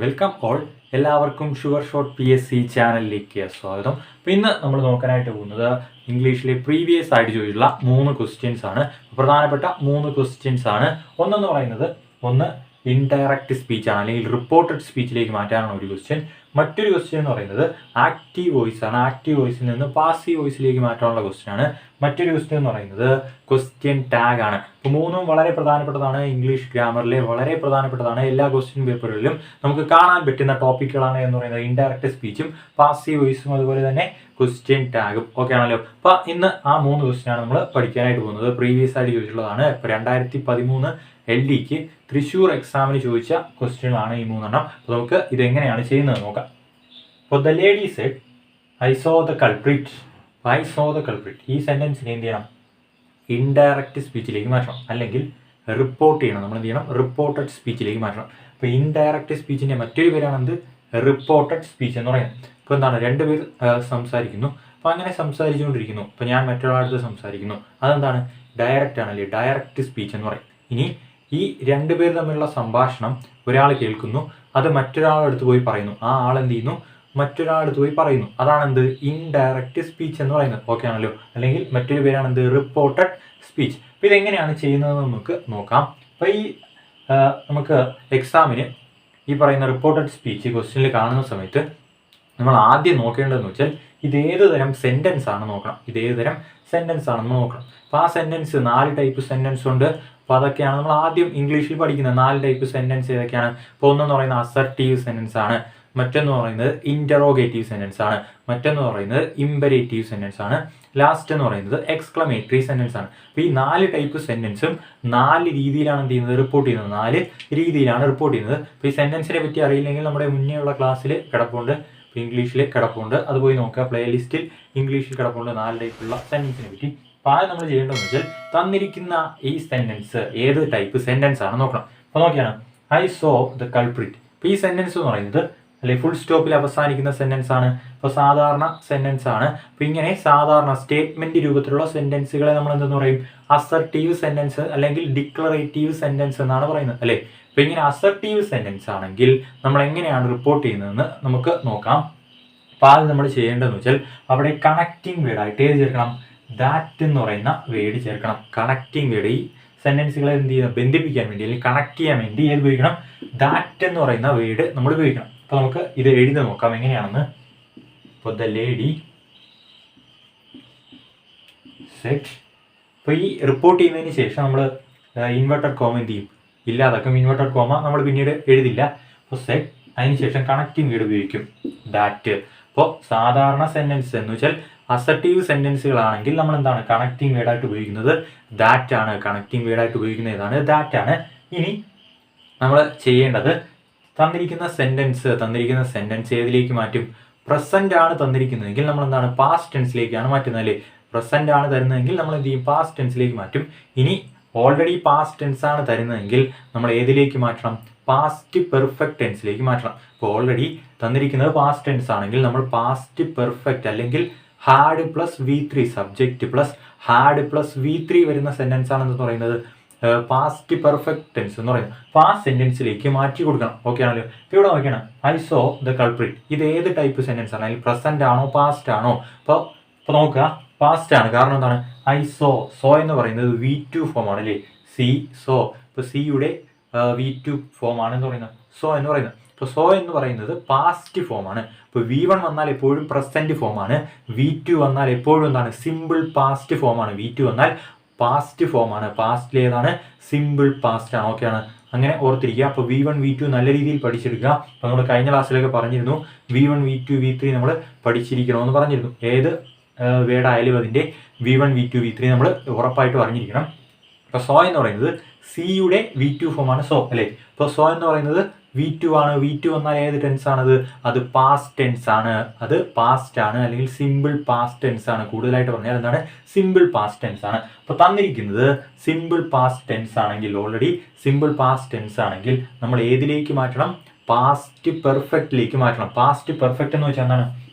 Welcome all. എല്ലാവർക്കും sure shot PSC ചാനലിലേക്ക് സ്വാഗതം. അപ്പോൾ ഇന്ന് നമ്മൾ നോക്കാനായിട്ട് പോകുന്നത് ഇംഗ്ലീഷിലെ പ്രീവിയസ് ആയിട്ട് ചോദിച്ചിട്ടുള്ള 3 ക്വസ്റ്റ്യൻസ് ആണ്. പ്രധാനപ്പെട്ട 3 ക്വസ്റ്റ്യൻസ് ആണ്. ഒന്നെന്ന് പറയുന്നത് ഇൻഡയറക്റ്റ് സ്പീച്ച് ആണ്, അല്ലെങ്കിൽ റിപ്പോർട്ടഡ് സ്പീച്ചിലേക്ക് മാറ്റാനാണ് ഒരു ക്വസ്റ്റ്യൻ. മറ്റൊരു ക്വസ്റ്റ്യൻ എന്ന് പറയുന്നത് ആക്റ്റീവ് വോയിസ് ആണ്. ആക്റ്റീവ് വോയിസിൽ നിന്ന് പാസീവ് വോയിസിലേക്ക് മാറ്റാനുള്ള ക്വസ്റ്റ്യൻ ആണ്. മറ്റൊരു ക്വസ്റ്റ്യൻ എന്ന് പറയുന്നത് ക്വസ്റ്റ്യൻ ടാഗ് ആണ്. ഇപ്പോൾ മൂന്നും വളരെ പ്രധാനപ്പെട്ടതാണ്. ഇംഗ്ലീഷ് ഗ്രാമറിലെ വളരെ പ്രധാനപ്പെട്ടതാണ്. എല്ലാ ക്വസ്റ്റ്യൻ പേപ്പറുകളിലും നമുക്ക് കാണാൻ പറ്റുന്ന ടോപ്പിക്കുകളാണ് എന്ന് പറയുന്നത് ഇൻഡയറക്റ്റ് സ്പീച്ചും പാസീവ് വോയിസും അതുപോലെ തന്നെ ക്വസ്റ്റ്യൻ ടാഗും ഒക്കെ ആണല്ലോ. അപ്പോൾ ഇന്ന് ആ 3 ക്വസ്റ്റ്യൻ ആണ് നമ്മൾ പഠിക്കാനായിട്ട് പോകുന്നത്. പ്രീവിയസ് ആയിട്ട് ചോദിച്ചിട്ടുള്ളതാണ്. ഇപ്പോൾ 2013 LDക്ക് തൃശ്ശൂർ എക്സാമിന് ചോദിച്ച ക്വസ്റ്റ്യനാണ് ഈ 3 അപ്പോൾ നമുക്ക് ഇതെങ്ങനെയാണ് ചെയ്യുന്നത് നോക്കാം. അപ്പോൾ the lady said I saw the culprit. I saw the culprit ഈ സെന്റൻസിനെ എന്ത് ചെയ്യണം? ഇൻഡയറക്റ്റ് സ്പീച്ചിലേക്ക് മാറ്റണം, അല്ലെങ്കിൽ റിപ്പോർട്ട് ചെയ്യണം. നമ്മൾ എന്ത് ചെയ്യണം? റിപ്പോർട്ടഡ് സ്പീച്ചിലേക്ക് മാറ്റണം. അപ്പോൾ ഇൻഡയറക്റ്റ് സ്പീച്ചിന്റെ മറ്റൊരു പേരാണ് എന്ത്? റിപ്പോർട്ടഡ് സ്പീച്ച് എന്ന് പറയുന്നത്. ഇപ്പോൾ എന്താണ്, 2 പേർ സംസാരിക്കുന്നു. അപ്പോൾ അങ്ങനെ സംസാരിച്ചുകൊണ്ടിരിക്കുന്നു. ഇപ്പോൾ ഞാൻ മറ്റൊരാളടുത്ത് സംസാരിക്കുന്നു. അതെന്താണ്? ഡയറക്റ്റ് ആണല്ലേ, ഡയറക്റ്റ് സ്പീച്ച് എന്ന് പറയും. ഇനി ഈ 2 പേർ തമ്മിലുള്ള സംഭാഷണം ഒരാൾ കേൾക്കുന്നു, അത് മറ്റൊരാളടുത്ത് പോയി പറയുന്നു. ആ ആൾ എന്ത് ചെയ്യുന്നു? മറ്റൊരാളടുത്ത് പോയി പറയുന്നു. അതാണ് എന്ത്? ഇൻഡയറക്റ്റ് സ്പീച്ച് എന്ന് പറയുന്നത്. ഓക്കെ ആണല്ലോ. അല്ലെങ്കിൽ മറ്റൊരു പേരാണ് എന്ത്? Reported speech. അപ്പോൾ ഇതെങ്ങനെയാണ് ചെയ്യുന്നത് നമുക്ക് നോക്കാം. അപ്പോൾ നമുക്ക് എക്സാമിന് ഈ പറയുന്ന റിപ്പോർട്ടഡ് സ്പീച്ച് ക്വസ്റ്റ്യനിൽ കാണുന്ന സമയത്ത് നമ്മൾ ആദ്യം നോക്കേണ്ടതെന്ന് വെച്ചാൽ ഇതേത് തരം സെന്റൻസ് ആണ് നോക്കണം. ഇതേത് തരം സെന്റൻസ് ആണെന്ന് നോക്കണം. അപ്പോൾ ആ സെന്റൻസ് 4 ടൈപ്പ് സെന്റൻസ് ഉണ്ട്. അപ്പോൾ അതൊക്കെയാണ് നമ്മൾ ആദ്യം ഇംഗ്ലീഷിൽ പഠിക്കുന്ന 4 ടൈപ്പ് സെന്റൻസ് ഏതൊക്കെയാണ്? ഇപ്പോൾ ഒന്നെന്ന് പറയുന്നത് അസർട്ടീവ് സെന്റൻസ് ആണ്, മറ്റൊന്ന് പറയുന്നത് ഇൻറ്ററോഗേറ്റീവ് സെന്റൻസ് ആണ്, മറ്റൊന്ന് പറയുന്നത് ഇമ്പരേറ്റീവ് സെന്റൻസ് ആണ്, ലാസ്റ്റ് എന്ന് പറയുന്നത് എക്സ്ക്ലമേറ്ററി സെന്റൻസ് ആണ്. അപ്പോൾ ഈ 4 ടൈപ്പ് സെന്റൻസും 4 രീതിയിലാണ് എന്ത് ചെയ്യുന്നത്? റിപ്പോർട്ട് ചെയ്യുന്നത്. 4 രീതിയിലാണ് റിപ്പോർട്ട് ചെയ്യുന്നത്. അപ്പോൾ ഈ സെന്റൻസിനെ പറ്റി അറിയില്ലെങ്കിൽ നമ്മുടെ മുന്നേ ഉള്ള ക്ലാസ്സിൽ കിടപ്പുണ്ട്, ഇംഗ്ലീഷിൽ കിടപ്പുണ്ട്, അത് പോയി നോക്കുക. പ്ലേലിസ്റ്റിൽ ഇംഗ്ലീഷിൽ കിടപ്പുണ്ട് 4 ടൈപ്പുള്ള സെന്റൻസിനെ പറ്റി. അപ്പോൾ ആദ്യം നമ്മൾ ചെയ്യേണ്ടതെന്ന് വെച്ചാൽ തന്നിരിക്കുന്ന ഈ സെന്റൻസ് ഏത് ടൈപ്പ് സെന്റൻസ് ആണ് നോക്കണം. അപ്പോൾ നോക്കിയാണ് ഐ സോ ദ കൾപ്രിറ്റ്. അപ്പോൾ ഈ സെന്റൻസ് എന്ന് പറയുന്നത് അല്ലെങ്കിൽ ഫുൾ സ്റ്റോപ്പിൽ അവസാനിക്കുന്ന സെന്റൻസ് ആണ്. അപ്പോൾ സാധാരണ സെന്റൻസ് ആണ്. അപ്പോൾ ഇങ്ങനെ സാധാരണ സ്റ്റേറ്റ്മെന്റ് രൂപത്തിലുള്ള സെന്റൻസുകളെ നമ്മൾ എന്തെന്ന് പറയും? അസർട്ടീവ് സെന്റൻസ് അല്ലെങ്കിൽ ഡിക്ലറേറ്റീവ് സെന്റൻസ് എന്നാണ് പറയുന്നത്, അല്ലേ? അപ്പോൾ ഇങ്ങനെ അസർട്ടീവ് സെന്റൻസ് ആണെങ്കിൽ നമ്മൾ എങ്ങനെയാണ് റിപ്പോർട്ട് ചെയ്യുന്നതെന്ന് നമുക്ക് നോക്കാം. അപ്പോൾ ആദ്യം നമ്മൾ ചെയ്യേണ്ടതെന്ന് വെച്ചാൽ അവിടെ കണക്റ്റിംഗ് വേർഡായിട്ട് ഏത് ചേർക്കണം? ദാറ്റ് എന്ന് പറയുന്ന വേർഡ് ചേർക്കണം. കണക്റ്റിംഗ് വേർഡ് ഈ സെന്റൻസുകളെ എന്ത് ചെയ്യുക? ബന്ധിപ്പിക്കാൻ വേണ്ടി അല്ലെങ്കിൽ കണക്ട് ചെയ്യാൻ വേണ്ടി ഏത് ഉപയോഗിക്കണം? ദാറ്റ് എന്ന് പറയുന്ന വേർഡ് നമ്മൾ ഉപയോഗിക്കണം. അപ്പോൾ നമുക്ക് ഇത് എഴുതി നോക്കാം എങ്ങനെയാണെന്ന്. ഇപ്പോൾ ദ ലേഡി സെഡ്. അപ്പോൾ ഈ റിപ്പോർട്ട് ചെയ്യുന്നതിന് ശേഷം നമ്മൾ ഇൻവെർട്ടഡ് കോമ എന്ത് ചെയ്യും? ഇല്ലാതാക്കും. ഇൻവെർട്ടഡ് കോമ നമ്മൾ പിന്നീട് എഴുതില്ല. അപ്പോൾ സെഡ് അതിനുശേഷം കണക്റ്റിംഗ് വേർഡ് ഉപയോഗിക്കും, ദാറ്റ്. അപ്പോൾ സാധാരണ സെന്റൻസ് എന്ന് വെച്ചാൽ അസർട്ടീവ് സെന്റൻസുകളാണെങ്കിൽ നമ്മൾ എന്താണ് കണക്റ്റിംഗ് വേർഡായിട്ട് ഉപയോഗിക്കുന്നത്? ദാറ്റ് ആണ്. കണക്റ്റിംഗ് വേർഡായിട്ട് ഉപയോഗിക്കുന്ന ഏതാണ്? ദാറ്റ് ആണ്. ഇനി നമ്മൾ ചെയ്യേണ്ടത് തന്നിരിക്കുന്ന സെന്റൻസ് ഏതിലേക്ക് മാറ്റും? പ്രസന്റ് ആണ് തന്നിരിക്കുന്നതെങ്കിൽ നമ്മൾ എന്താണ് പാസ്റ്റ് ടെൻസിലേക്കാണ് മാറ്റുന്നത്, അല്ലേ? പ്രസന്റ് ആണ് തരുന്നതെങ്കിൽ നമ്മൾ എന്ത് ചെയ്യും? പാസ്റ്റ് ടെൻസിലേക്ക് മാറ്റും. ഇനി ഓൾറെഡി പാസ്റ്റ് ടെൻസ് ആണ് തരുന്നതെങ്കിൽ നമ്മൾ ഏതിലേക്ക് മാറ്റണം? പാസ്റ്റ് പെർഫെക്റ്റ് ടെൻസിലേക്ക് മാറ്റണം. ഇപ്പോൾ ഓൾറെഡി തന്നിരിക്കുന്നത് പാസ്റ്റ് ടെൻസ് ആണെങ്കിൽ നമ്മൾ പാസ്റ്റ് പെർഫെക്റ്റ് അല്ലെങ്കിൽ had plus V3 subject plus had plus V3 വരുന്ന സെന്റൻസ് ആണെന്ന് പറയുന്നത് പാസ്റ്റ് പെർഫെക്റ്റ് ടെൻസ് എന്ന് പറയുന്നത്. അപ്പോൾ ആ സെന്റൻസിലേക്ക് മാറ്റി കൊടുക്കണം. ഓക്കെ ആണല്ലോ. ഇപ്പോൾ ഇവിടെ നോക്കണം ഐ സോ ദ കൾപ്രിറ്റ്. ഇത് ഏത് ടൈപ്പ് സെന്റൻസ് ആണ്? അല്ലെങ്കിൽ പ്രസന്റ് ആണോ പാസ്റ്റ് ആണോ? അപ്പോൾ നോക്കുക, പാസ്റ്റ് ആണ്. കാരണം എന്താണ്? ഐ സോ എന്ന് പറയുന്നത് V2 ഫോം ആണ്, അല്ലേ? സോ. ഇപ്പോൾ സിയുടെ V2 ഫോം ആണ് എന്ന് പറയുന്നത് സോ എന്ന് പറയുന്നത്. ഇപ്പോൾ സോ എന്ന് പറയുന്നത് പാസ്റ്റ് ഫോം ആണ്. ഇപ്പോൾ V1 വന്നാൽ എപ്പോഴും പ്രസന്റ് ഫോം ആണ്. V2 വന്നാൽ എപ്പോഴും എന്താണ്? സിമ്പിൾ പാസ്റ്റ് ഫോം ആണ്. V2 വന്നാൽ പാസ്റ്റ് ഫോം ആണ്. പാസ്റ്റിൽ ഏതാണ്? സിമ്പിൾ പാസ്റ്റ് ആണ്. ഓക്കെ ആണ്. അങ്ങനെ ഓർത്തിരിക്കുക. അപ്പോൾ V1 V2 നല്ല രീതിയിൽ പഠിച്ചെടുക്കുക. അപ്പോൾ നമ്മൾ കഴിഞ്ഞ ക്ലാസ്സിലൊക്കെ പറഞ്ഞിരുന്നു V1 V2 V3 നമ്മൾ പഠിച്ചിരിക്കണമെന്ന് പറഞ്ഞിരുന്നു. ഏത് വേർഡ് ആയാലും അതിൻ്റെ V1 V2 V3 നമ്മൾ ഉറപ്പായിട്ട് പറഞ്ഞിരിക്കണം. അപ്പോൾ സോ എന്ന് പറയുന്നത് സിയുടെ V2 ഫോം ആണ് സോ, അല്ലേ? ഇപ്പോൾ സോ എന്ന് പറയുന്നത് V2 ആണ്. V2 വന്നാൽ ഏത് ടെൻസ് ആണത്? അത് പാസ്റ്റ് ടെൻസ് ആണ്. അത് പാസ്റ്റ് ആണ്, അല്ലെങ്കിൽ സിമ്പിൾ പാസ്റ്റ് ടെൻസ് ആണ്. കൂടുതലായിട്ട് പറഞ്ഞാൽ എന്താണ്? സിമ്പിൾ പാസ്റ്റ് ടെൻസ് ആണ്. അപ്പോൾ തന്നിരിക്കുന്നത് സിമ്പിൾ പാസ്റ്റ് ടെൻസ് ആണെങ്കിൽ, ഓൾറെഡി സിമ്പിൾ പാസ്റ്റ് ടെൻസ് ആണെങ്കിൽ നമ്മൾ ഏതിലേക്ക് മാറ്റണം? പാസ്റ്റ് പെർഫെക്റ്റിലേക്ക് മാറ്റണം. പാസ്റ്റ് പെർഫെക്റ്റ് എന്ന് വെച്ചാൽ എന്താണ്?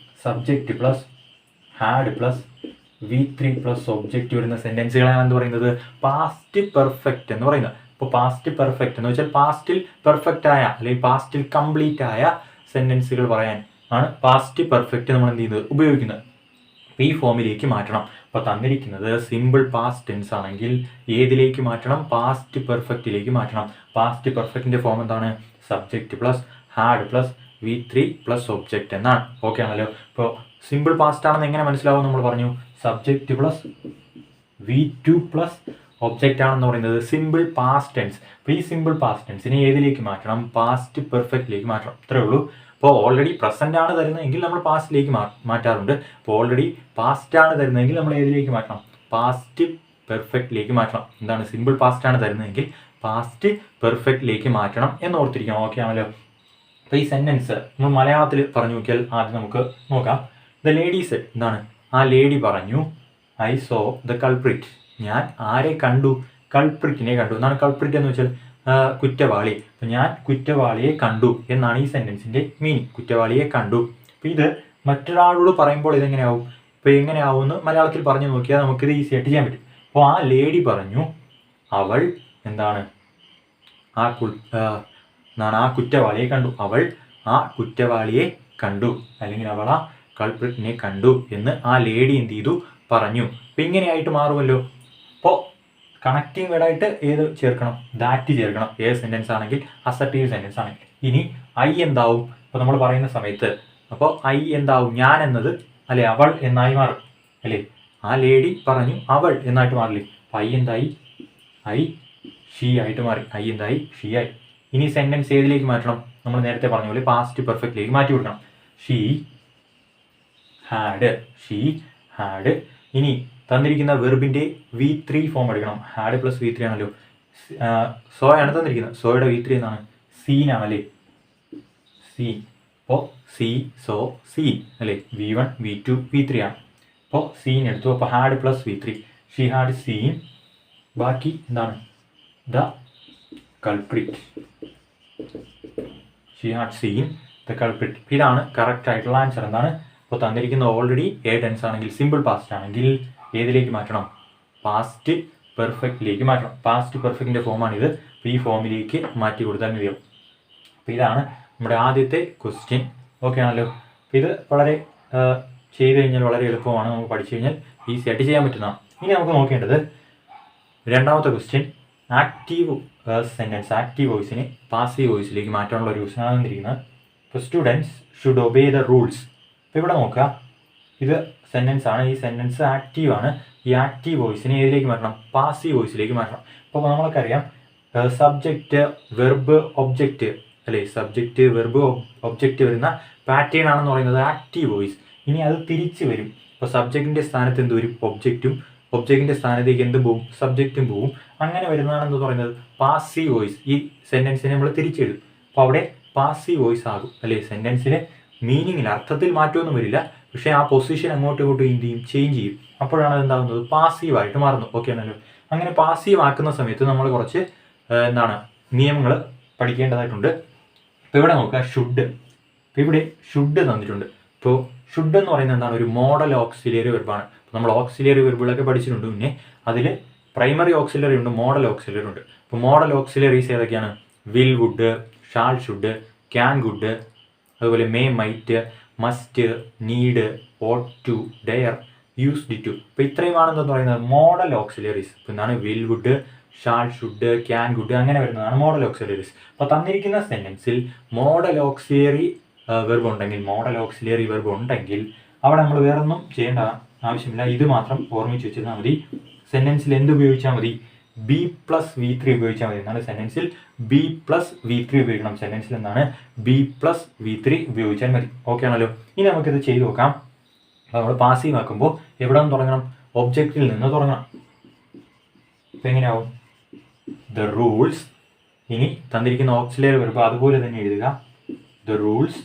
Subject plus had plus V3 plus object വരുന്ന സെന്റൻസുകളാണ് എന്ത് പറയുന്നത്? പാസ്റ്റ് പെർഫെക്റ്റ് എന്ന് പറയുന്നത്. അപ്പോൾ പാസ്റ്റ് പെർഫെക്റ്റ് എന്ന് വെച്ചാൽ പാസ്റ്റിൽ പെർഫെക്റ്റ് ആയ അല്ലെങ്കിൽ പാസ്റ്റിൽ കംപ്ലീറ്റ് ആയ സെൻറ്റൻസുകൾ പറയാൻ ആണ് പാസ്റ്റ് പെർഫെക്റ്റ് നമ്മൾ എന്ത് ചെയ്യുന്നത് ഉപയോഗിക്കുന്നത്. അപ്പോൾ ഈ ഫോമിലേക്ക് മാറ്റണം. അപ്പോൾ തന്നിരിക്കുന്നത് സിമ്പിൾ പാസ്റ്റ് ടെൻസ് ആണെങ്കിൽ ഏതിലേക്ക് മാറ്റണം? പാസ്റ്റ് പെർഫെക്റ്റിലേക്ക് മാറ്റണം. പാസ്റ്റ് പെർഫെക്റ്റിൻ്റെ ഫോം എന്താണ്? Subject plus had plus V3 plus object എന്നാണ്. ഓക്കെ ആണല്ലോ. ഇപ്പോൾ സിമ്പിൾ പാസ്റ്റ് ആണെന്ന് എങ്ങനെ മനസ്സിലാവും? നമ്മൾ പറഞ്ഞു subject plus V2 plus object ആണെന്ന് പറയുന്നത് സിമ്പിൾ പാസ്റ്റ് ടെൻസ്. അപ്പോൾ ഈ സിമ്പിൾ പാസ്റ്റ് ടെൻസിനെ ഏതിലേക്ക് മാറ്റണം? പാസ്റ്റ് പെർഫെക്റ്റിലേക്ക് മാറ്റണം. ഇത്രേ ഉള്ളൂ. അപ്പോൾ ഓൾറെഡി പ്രസന്റ് ആണ് തരുന്നതെങ്കിൽ നമ്മൾ പാസ്റ്റിലേക്ക് മാറ്റാറുണ്ട്. അപ്പോൾ ഓൾറെഡി പാസ്റ്റ് ആണ് തരുന്നതെങ്കിൽ നമ്മൾ ഏതിലേക്ക് മാറ്റണം? പാസ്റ്റ് പെർഫെക്റ്റിലേക്ക് മാറ്റണം. എന്താണ്? സിമ്പിൾ പാസ്റ്റ് ആണ് തരുന്നതെങ്കിൽ പാസ്റ്റ് പെർഫെക്റ്റിലേക്ക് മാറ്റണം എന്ന് ഓർത്തിരിക്കണം. ഓക്കെ ആണല്ലോ. അപ്പോൾ ഈ സെൻറ്റൻസ് നമ്മൾ മലയാളത്തിൽ പറഞ്ഞു നോക്കിയാൽ ആദ്യം നമുക്ക് നോക്കാം. ദ ലേഡി സെഡ്, എന്താണ്? ആ ലേഡി പറഞ്ഞു ഐ സോ ദ കൾപ്രിറ്റ്, ഞാൻ ആരെ കണ്ടു? കൾപ്രിറ്റിനെ കണ്ടു. എന്താണ് കൾപ്രിറ്റ് എന്ന് വെച്ചാൽ? കുറ്റവാളി. അപ്പം ഞാൻ കുറ്റവാളിയെ കണ്ടു എന്നാണ് ഈ സെൻറ്റൻസിൻ്റെ മീനിങ്. കുറ്റവാളിയെ കണ്ടു. അപ്പോൾ ഇത് മറ്റൊരാളോട് പറയുമ്പോൾ ഇതെങ്ങനെയാവും? ഇപ്പോൾ എങ്ങനെയാവുമെന്ന് മലയാളത്തിൽ പറഞ്ഞു നോക്കിയാൽ നമുക്കിത് ഈസി ആയിട്ട് ചെയ്യാൻ പറ്റും. അപ്പോൾ ആ ലേഡി പറഞ്ഞു അവൾ എന്താണ്? ആ കുറ്റവാളിയെ കണ്ടു. അവൾ ആ കുറ്റവാളിയെ കണ്ടു, അല്ലെങ്കിൽ അവൾ ആ കൾപ്രിറ്റിനെ കണ്ടു എന്ന് ആ ലേഡി എന്ത് ചെയ്തു? പറഞ്ഞു. അപ്പം ഇങ്ങനെയായിട്ട് മാറുമല്ലോ. അപ്പോൾ കണക്റ്റിംഗ് വേർഡായിട്ട് ഏത് ചേർക്കണം? ദാറ്റ് ചേർക്കണം. ഏത് സെൻറ്റൻസ് ആണെങ്കിൽ? അസർട്ടീവ് സെൻറ്റൻസ് ആണെങ്കിൽ. ഇനി ഐ എന്താവും? ഇപ്പോൾ നമ്മൾ പറയുന്ന സമയത്ത് അപ്പോൾ ഐ എന്താവും? ഞാൻ എന്നത് അല്ലെ അവൾ എന്നായി മാറും അല്ലേ? ആ ലേഡി പറഞ്ഞു അവൾ എന്നായിട്ട് മാറില്ലേ? അപ്പോൾ ഐ എന്തായി? ഐ ഷീ ആയിട്ട് മാറി. ഐ എന്തായി? ഷീ ആയി. ഇനി സെൻറ്റൻസ് ഏതിലേക്ക് മാറ്റണം? നമ്മൾ നേരത്തെ പറഞ്ഞ പോലെ പാസ്റ്റ് പെർഫെക്റ്റിലേക്ക് മാറ്റി കൊടുക്കണം. She had. She had. ഇനി തന്നിരിക്കുന്ന വെർബിൻ്റെ V3 ഫോം എടുക്കണം. ഹാഡ് പ്ലസ് V3 ആണല്ലോ. സോ ആണ് തന്നിരിക്കുന്നത്. സോയുടെ V3 എന്നാണ്? സീൻ ആണല്ലേ? സീൻ. അപ്പോൾ സി സോ സീൻ അല്ലേ? V1 V2 V3 ആണ്. അപ്പോൾ സീൻ എടുത്തു. അപ്പോൾ had plus V3. She had seen. ബാക്കി എന്താണ്? The culprit. She had seen the culprit. ഇതാണ് കറക്റ്റ് ആയിട്ടുള്ള ആൻസർ. എന്താണ്? അപ്പോൾ തന്നിരിക്കുന്ന ഓൾറെഡി എ ടെൻസ് ആണെങ്കിൽ സിമ്പിൾ പാസ്റ്റ് ആണെങ്കിൽ ഏതിലേക്ക് മാറ്റണം? പാസ്റ്റ് പെർഫെക്റ്റിലേക്ക് മാറ്റണം. പാസ്റ്റ് പെർഫെക്റ്റിൻ്റെ ഫോമാണിത്. അപ്പോൾ ഈ ഫോമിലേക്ക് മാറ്റി കൊടുത്താൽ മതിയാവും. അപ്പോൾ ഇതാണ് നമ്മുടെ ആദ്യത്തെ ക്വസ്റ്റ്യൻ. ഓക്കെ ആണല്ലോ. അപ്പോൾ ഇത് വളരെ ചെയ്ത് കഴിഞ്ഞാൽ വളരെ എളുപ്പമാണ്. നമുക്ക് പഠിച്ചു കഴിഞ്ഞാൽ ഈസി ആയിട്ട് ചെയ്യാൻ പറ്റുന്നതാണ്. ഇനി നമുക്ക് നോക്കേണ്ടത് രണ്ടാമത്തെ ക്വസ്റ്റ്യൻ. ആക്റ്റീവ് സെൻറ്റൻസ് ആക്റ്റീവ് വോയിസിനെ പാസീവ് വോയിസിലേക്ക് മാറ്റാനുള്ള ഒരു ക്വസ്റ്റ്യനാണ് തന്നിരിക്കുന്നത്. ഇപ്പോൾ students should obey the rules. അപ്പോൾ ഇവിടെ നോക്കുക, ഇത് സെൻറ്റൻസ് ആണ്. ഈ സെൻറ്റൻസ് ആക്റ്റീവ് ആണ്. ഈ ആക്റ്റീവ് വോയിസിനെ ഏതിലേക്ക് മാറ്റണം? പാസീവ് വോയിസിലേക്ക് മാറ്റണം. അപ്പോൾ നമ്മൾക്കറിയാം സബ്ജക്റ്റ് വെർബ് ഒബ്ജക്റ്റ് അല്ലേ? സബ്ജക്റ്റ് വെർബ് ഒബ്ജക്റ്റ് വരുന്ന പാറ്റേൺ ആണെന്ന് പറയുന്നത് ആക്റ്റീവ് വോയിസ്. ഇനി അത് തിരിച്ച് വരും. ഇപ്പോൾ സബ്ജക്റ്റിൻ്റെ സ്ഥാനത്ത് എന്ത് വരും? ഒബ്ജക്റ്റും. ഒബ്ജക്റ്റിൻ്റെ സ്ഥാനത്തേക്ക് എന്തും പോവും? സബ്ജക്റ്റും പോവും. അങ്ങനെ വരുന്നതാണെന്ന് പറയുന്നത് പാസീവ് വോയിസ്. ഈ സെൻറ്റൻസിനെ നമ്മൾ തിരിച്ചെഴുതും. അപ്പോൾ അവിടെ പാസീവ് വോയിസ് ആകും അല്ലേ? സെൻറ്റൻസിലെ മീനിങ്ങിൽ അർത്ഥത്തിൽ മാറ്റമൊന്നും വരില്ല. പക്ഷേ ആ പൊസിഷൻ അങ്ങോട്ടും ഇങ്ങോട്ടും എന്ത് ചെയ്യും? ചേഞ്ച് ചെയ്യും. അപ്പോഴാണ് അത് എന്താകുന്നത്? പാസീവായിട്ട് മാറുന്നു. ഓക്കെ ആണല്ലോ. അങ്ങനെ പാസീവ് ആക്കുന്ന സമയത്ത് നമ്മൾ കുറച്ച് നിയമങ്ങൾ പഠിക്കേണ്ടതായിട്ടുണ്ട്. ഇപ്പോൾ ഇവിടെ നോക്കുക, ഷുഡ്. ഇപ്പോൾ ഇവിടെ ഷുഡ് തന്നിട്ടുണ്ട്. ഇപ്പോൾ ഷുഡ് എന്ന് പറയുന്നത് എന്താണ്? ഒരു മോഡൽ ഓക്സിലിയറി വെർബാണ്. നമ്മൾ ഓക്സിലിയറി വെർബുകളൊക്കെ പഠിച്ചിട്ടുണ്ട് മുന്നേ. അതിൽ പ്രൈമറി ഓക്സിലറി ഉണ്ട്, മോഡൽ ഓക്സിലറി ഉണ്ട്. ഇപ്പോൾ മോഡൽ ഓക്സിലറീസ് ഏതൊക്കെയാണ്? Will would, shall should, can could, അതുപോലെ may might, must, need, ought to, dare, used to. അപ്പോൾ ഇത്രയുമാണെന്ന് പറയുന്നത് മോഡൽ ഓക്സിലറീസ്. ഇപ്പോൾ എന്താണ്? Will would, shall should, can could, അങ്ങനെ വരുന്നതാണ് മോഡൽ ഓക്സിലറീസ്. അപ്പോൾ തന്നിരിക്കുന്ന സെൻറ്റൻസിൽ മോഡൽ ഓക്സിലറി വെർബ് ഉണ്ടെങ്കിൽ അവിടെ നമ്മൾ വേറൊന്നും ചെയ്യേണ്ട ആവശ്യമില്ല. ഇത് മാത്രം ഓർമ്മിച്ച് വെച്ചിരുന്നാൽ മതി. സെൻറ്റൻസിൽ എന്ത് ഉപയോഗിച്ചാൽ മതി? B പ്ലസ് V3 ഉപയോഗിച്ചാൽ മതി. എന്നാണ് സെൻറ്റൻസിൽ B പ്ലസ് V3 ഉപയോഗിക്കണം. സെൻറ്റൻസിൽ എന്താണ്? B പ്ലസ് V3 ഉപയോഗിച്ചാൽ മതി. ഓക്കെ ആണല്ലോ. ഇനി നമുക്കിത് ചെയ്ത് നോക്കാം. നമ്മൾ പാസീവ് ആക്കുമ്പോൾ എവിടെ നിന്ന് തുടങ്ങണം? ഒബ്ജക്റ്റിൽ നിന്ന് തുടങ്ങണം. ഇപ്പം എങ്ങനെയാവും? The rules. ഇനി തന്നിരിക്കുന്ന ഓക്സിലറി വെർബ് അതുപോലെ തന്നെ എഴുതുക. The rules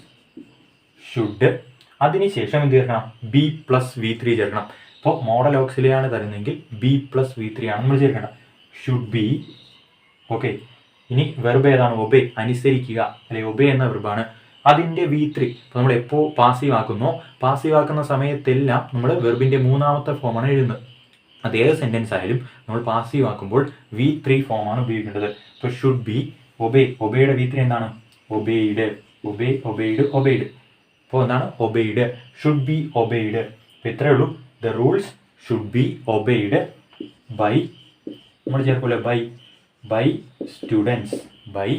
should. അതിനുശേഷം എന്ത് ചേർക്കണം? B പ്ലസ് V3 ചേർക്കണം. അപ്പോൾ മോഡൽ ഓക്സിലറി ആണ് തരുന്നതെങ്കിൽ B പ്ലസ് V3 ആണ് നമ്മൾ ചേർക്കേണ്ടത്. Should be. ഓക്കെ. ഇനി വെർബ് ഏതാണ്? ഒബേ, അനുസരിക്കുക അല്ലെ? ഒബേ എന്ന വെർബാണ്. അതിൻ്റെ V3. അപ്പോൾ നമ്മൾ എപ്പോൾ പാസീവ് ആക്കുന്ന സമയത്തെല്ലാം നമ്മൾ വെർബിൻ്റെ മൂന്നാമത്തെ ഫോമാണ് എഴുതുന്നത്. അതേത് സെൻറ്റൻസ് ആയാലും നമ്മൾ പാസീവ് ആക്കുമ്പോൾ V3 ഫോമാണ് ഉപയോഗിക്കേണ്ടത്. ഇപ്പോൾ ഷുഡ് ബി ഒബേ, ഒബേയുടെ V3 എന്താണ്? Obeyed, obey obeyed obeyed. ഇപ്പോൾ എന്താണ്? Obeyed, should be obeyed. അപ്പോൾ ഇത്രയേ ഉള്ളൂ. The rules should be obeyed by, നമ്മൾ ചേർക്കുമല്ലോ ബൈ സ്റ്റുഡൻസ്, ബൈ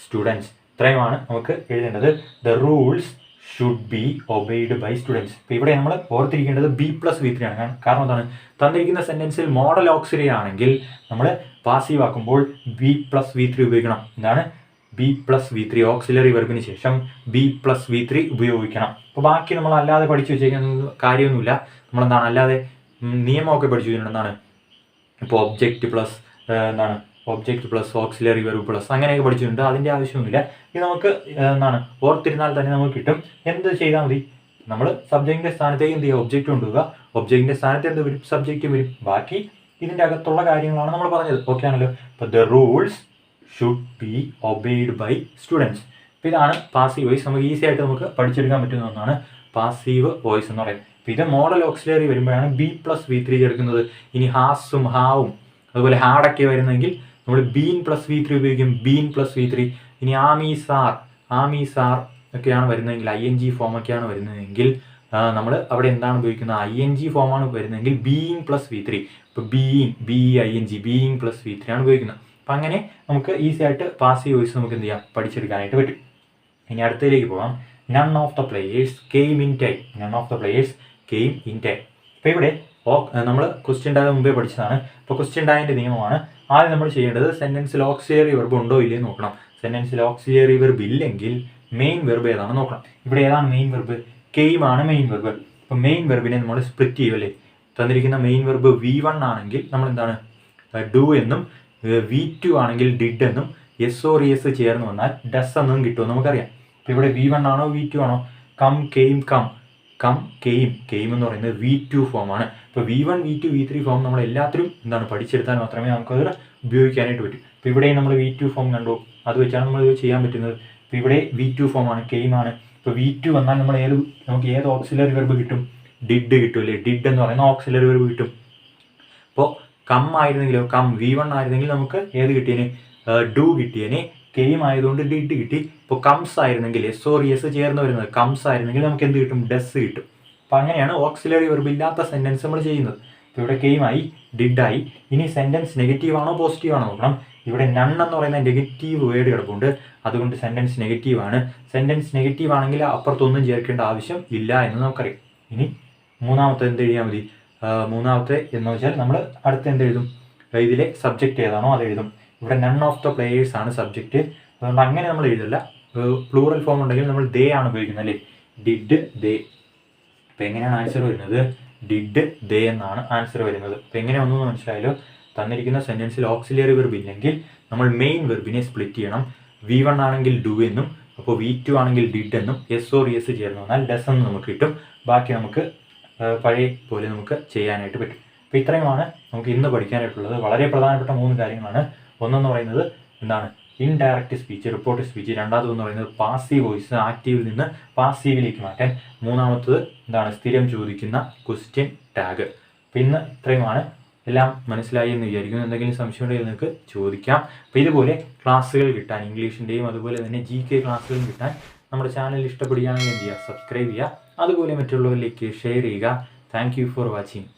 സ്റ്റുഡൻസ്. ഇത്രയുമാണ് നമുക്ക് എഴുതേണ്ടത്. The rules should be obeyed by students. ഇപ്പോൾ ഇവിടെ നമ്മൾ ഓർത്തിരിക്കേണ്ടത് B+V3 ആണ്. കാരണം എന്താണ്? തന്നിരിക്കുന്ന സെൻറ്റൻസിൽ മോഡൽ ഓക്സിലറി ആണെങ്കിൽ നമ്മൾ പാസീവ് ആക്കുമ്പോൾ B+V3 ഉപയോഗിക്കണം. എന്താണ്? B+V3 ഓക്സിലറി വെർബിന് ശേഷം B+V3 ഉപയോഗിക്കണം. അപ്പോൾ ബാക്കി നമ്മൾ അല്ലാതെ പഠിച്ചു വെച്ചേക്കുന്ന കാര്യമൊന്നുമില്ല. നമ്മളെന്താണ് അല്ലാതെ നിയമമൊക്കെ പഠിച്ചു വെച്ചിട്ടുണ്ട്. എന്താണ്? ഇപ്പോൾ ഒബ്ജക്റ്റ് പ്ലസ് എന്താണ് object plus auxiliary verb plus അങ്ങനെയൊക്കെ പഠിച്ചിട്ടുണ്ട്. അതിൻ്റെ ആവശ്യമൊന്നുമില്ല. ഇത് നമുക്ക് എന്താണ് ഓർത്തിരുന്നാൽ തന്നെ നമുക്ക് കിട്ടും. എന്ത് ചെയ്താൽ മതി? നമ്മൾ സബ്ജക്റ്റിൻ്റെ സ്ഥാനത്തേക്ക് എന്ത് ചെയ്യുക? ഒബ്ജക്റ്റ് കൊണ്ടുപോകുക. ഒബ്ജക്റ്റിൻ്റെ സ്ഥാനത്ത് എന്ത് വരും? സബ്ജക്റ്റ് വരും. ബാക്കി ഇതിൻ്റെ അകത്തുള്ള കാര്യങ്ങളാണ് നമ്മൾ പറഞ്ഞത്. ഓക്കെ ആണല്ലോ. അപ്പോൾ the rules should be obeyed by students. അപ്പോൾ ഇതാണ് പാസീവ് വോയിസ്. നമുക്ക് ഈസി ആയിട്ട് നമുക്ക് പഠിച്ചെടുക്കാൻ പറ്റുന്ന ഒന്നാണ് പാസീവ് വോയിസ് എന്ന് പറയുന്നത്. അപ്പോൾ ഇത് മോഡൽ ഓക്സിലറി വരുമ്പോഴാണ് B+V3 ചേർക്കുന്നത്. ഇനി ഹാസും ഹാവും അതുപോലെ ഹാഡൊക്കെ വരുന്നെങ്കിൽ നമ്മൾ B+V3 ഉപയോഗിക്കും. B+V3. ഇനി ആമീസാർ ഒക്കെയാണ് വരുന്നതെങ്കിൽ ING ഫോമൊക്കെയാണ് വരുന്നതെങ്കിൽ നമ്മൾ അവിടെ എന്താണ് ഉപയോഗിക്കുന്നത്? ING ഫോമാണ് വരുന്നതെങ്കിൽ B+V3. ഇപ്പോൾ BEING ആണ് ഉപയോഗിക്കുന്നത്. അപ്പം അങ്ങനെ നമുക്ക് ഈസി ആയിട്ട് പാസീവ് വോയിസ് നമുക്ക് എന്ത് ചെയ്യാം? പഠിച്ചെടുക്കാനായിട്ട് പറ്റും. ഇനി അടുത്തതിലേക്ക് പോകാം. None of the players came in time. None of the players came in time. അപ്പോൾ ഇവിടെ നമ്മൾ ക്വസ്റ്റ്യൻ ടാഗ് മുമ്പേ പഠിച്ചതാണ്. ഇപ്പോൾ ക്വസ്റ്റ്യൻ ടാഗിൻ്റെ നിയമമാണ്. ആദ്യം നമ്മൾ ചെയ്യേണ്ടത് സെൻറ്റൻസിൽ ഓക്സിലറി വെർബ് ഉണ്ടോ ഇല്ലയോ നോക്കണം. സെൻറ്റൻസിൽ ഓക്സിലറി വെർബ് ഇല്ലെങ്കിൽ മെയിൻ വെർബ് ഏതാണ് നോക്കണം. ഇവിടെ ഏതാണ് മെയിൻ വെർബ്? കെയിം ആണ് മെയിൻ വെർബ്. അപ്പോൾ മെയിൻ വെർബിനെ നമ്മൾ സ്പ്ലിറ്റ് ചെയ്യും അല്ലേ? തന്നിരിക്കുന്ന മെയിൻ വെർബ് V1 ആണെങ്കിൽ നമ്മൾ എന്താണ് ഡു എന്നും, V2 ആണെങ്കിൽ ഡിഡ് എന്നും, SOS ചേർന്ന് വന്നാൽ ഡസ് എന്നും കിട്ടുമെന്ന് നമുക്കറിയാം. അപ്പോൾ ഇവിടെ V1 ആണോ V2 ആണോ? കം കെയിം എന്ന് പറയുന്നത് V2 ഫോമാണ്. ഇപ്പോൾ V1 V2 V3 ഫോം നമ്മൾ എല്ലാത്തിലും എന്താണ് പഠിച്ചെടുത്താൽ മാത്രമേ നമുക്കത് ഉപയോഗിക്കാനായിട്ട് പറ്റൂ. ഇപ്പോൾ ഇവിടെയും നമ്മൾ V2 ഫോം കണ്ടു. അത് വെച്ചാണ് നമ്മൾ ഇത് ചെയ്യാൻ പറ്റുന്നത്. ഇപ്പോൾ ഇവിടെ V2 ഫോമാണ്, കെയിം ആണ്. ഇപ്പോൾ V2 വന്നാൽ നമുക്ക് ഏത് ഓക്സിലറി വെർബ് കിട്ടും? ഡിഡ് കിട്ടും അല്ലേ? ഡിഡ് എന്ന് പറയുന്ന ഓക്സിലറി വെർബ് കിട്ടും. അപ്പോൾ കം ആയിരുന്നെങ്കിലോ, V1 ആയിരുന്നെങ്കിൽ നമുക്ക് ഏത് കിട്ടിയേനെ? ഡു കിട്ടിയേനെ. കെയിം ആയതുകൊണ്ട് ഡിഡ് കിട്ടി. ഇപ്പോൾ കംസ് ആയിരുന്നെങ്കിൽ SOS ചേർന്ന് വരുന്നത് കംസ് ആയിരുന്നെങ്കിൽ നമുക്ക് എന്ത് കിട്ടും? ഡസ് കിട്ടും. അപ്പോൾ അങ്ങനെയാണ് ഓക്സിലറി വെർബ് ഇല്ലാത്ത സെൻറ്റൻസ് നമ്മൾ ചെയ്യുന്നത്. ഇപ്പോൾ ഇവിടെ കെയിമായി, ഡിഡായി. ഇനി സെൻറ്റൻസ് നെഗറ്റീവ് ആണോ പോസിറ്റീവ് ആണോ നോക്കണം. ഇവിടെ നൺ എന്ന് പറയുന്ന നെഗറ്റീവ് വേർഡ് കിടപ്പുണ്ട്. അതുകൊണ്ട് സെൻറ്റൻസ് നെഗറ്റീവാണ്. സെൻറ്റൻസ് നെഗറ്റീവ് ആണെങ്കിൽ അപ്പുറത്തൊന്നും ചേർക്കേണ്ട ആവശ്യം ഇല്ല എന്ന് നമുക്കറിയാം. ഇനി മൂന്നാമത്തെ എന്ത് എഴുതിയാൽ മതി? മൂന്നാമത്തെ എന്ന് വെച്ചാൽ നമ്മൾ അടുത്ത് എന്ത് എഴുതും? ഇതിലെ സബ്ജക്റ്റ് ഏതാണോ അത് എഴുതും. ഇവിടെ നൺ ഓഫ് ദ പ്ലേയേഴ്സ് ആണ് സബ്ജക്റ്റ്. അതുകൊണ്ട് അങ്ങനെ നമ്മൾ എഴുതില്ല. പ്ലൂറൽ ഫോം ഉണ്ടെങ്കിൽ നമ്മൾ ദേ ആണ് ഉപയോഗിക്കുന്നത് അല്ലേ? Did they. അപ്പോൾ എങ്ങനെയാണ് ആൻസർ വരുന്നത്? ഡിഡ് ദേ എന്നാണ് ആൻസർ വരുന്നത്. അപ്പോൾ എങ്ങനെ ഒന്നും മനസ്സിലായല്ലോ? തന്നിരിക്കുന്ന സെൻറ്റൻസിൽ ഓക്സിലറി വെർബ് ഇല്ലെങ്കിൽ നമ്മൾ മെയിൻ വെർബിനെ സ്പ്ലിറ്റ് ചെയ്യണം. V1 ആണെങ്കിൽ ഡു എന്നും, അപ്പോൾ V2 ആണെങ്കിൽ ഡിഡ് എന്നും, SOS ചേർന്ന് വന്നാൽ ഡസ് എന്ന് നമുക്ക് കിട്ടും. ബാക്കി നമുക്ക് പഴയ പോലെ നമുക്ക് ചെയ്യാനായിട്ട് പറ്റും. അപ്പോൾ ഇത്രയുമാണ് നമുക്ക് ഇന്ന് പഠിക്കാനായിട്ടുള്ളത്. വളരെ പ്രധാനപ്പെട്ട 3 കാര്യങ്ങളാണ്. ഒന്നെന്ന് പറയുന്നത് എന്താണ്? Indirect speech, report speech. രണ്ടാമതെന്ന് പറയുന്നത് പാസീവ് വോയിസ്, ആക്റ്റീവിൽ നിന്ന് പാസീവിലേക്ക് മാറ്റാൻ. മൂന്നാമത്തത് എന്താണ്? സ്ഥിരം ചോദിക്കുന്ന ക്വസ്റ്റ്യൻ ടാഗ്. അപ്പോൾ ഇന്ന് ഇത്രയുമാണ്. എല്ലാം മനസ്സിലായി എന്ന് വിചാരിക്കുന്നു. എന്തെങ്കിലും സംശയം ഉണ്ടെങ്കിൽ നിങ്ങൾക്ക് ചോദിക്കാം. അപ്പോൾ ഇതുപോലെ ക്ലാസ്സുകൾ കിട്ടാൻ, ഇംഗ്ലീഷിൻ്റെയും അതുപോലെ തന്നെ GK ക്ലാസ്സുകളും കിട്ടാൻ നമ്മുടെ ചാനൽ ഇഷ്ടപ്പെടുകയാണെങ്കിൽ എന്ത് ചെയ്യുക? സബ്സ്ക്രൈബ് ചെയ്യുക. അതുപോലെ മറ്റുള്ളവരിലേക്ക് ഷെയർ ചെയ്യുക. Thank you for watching.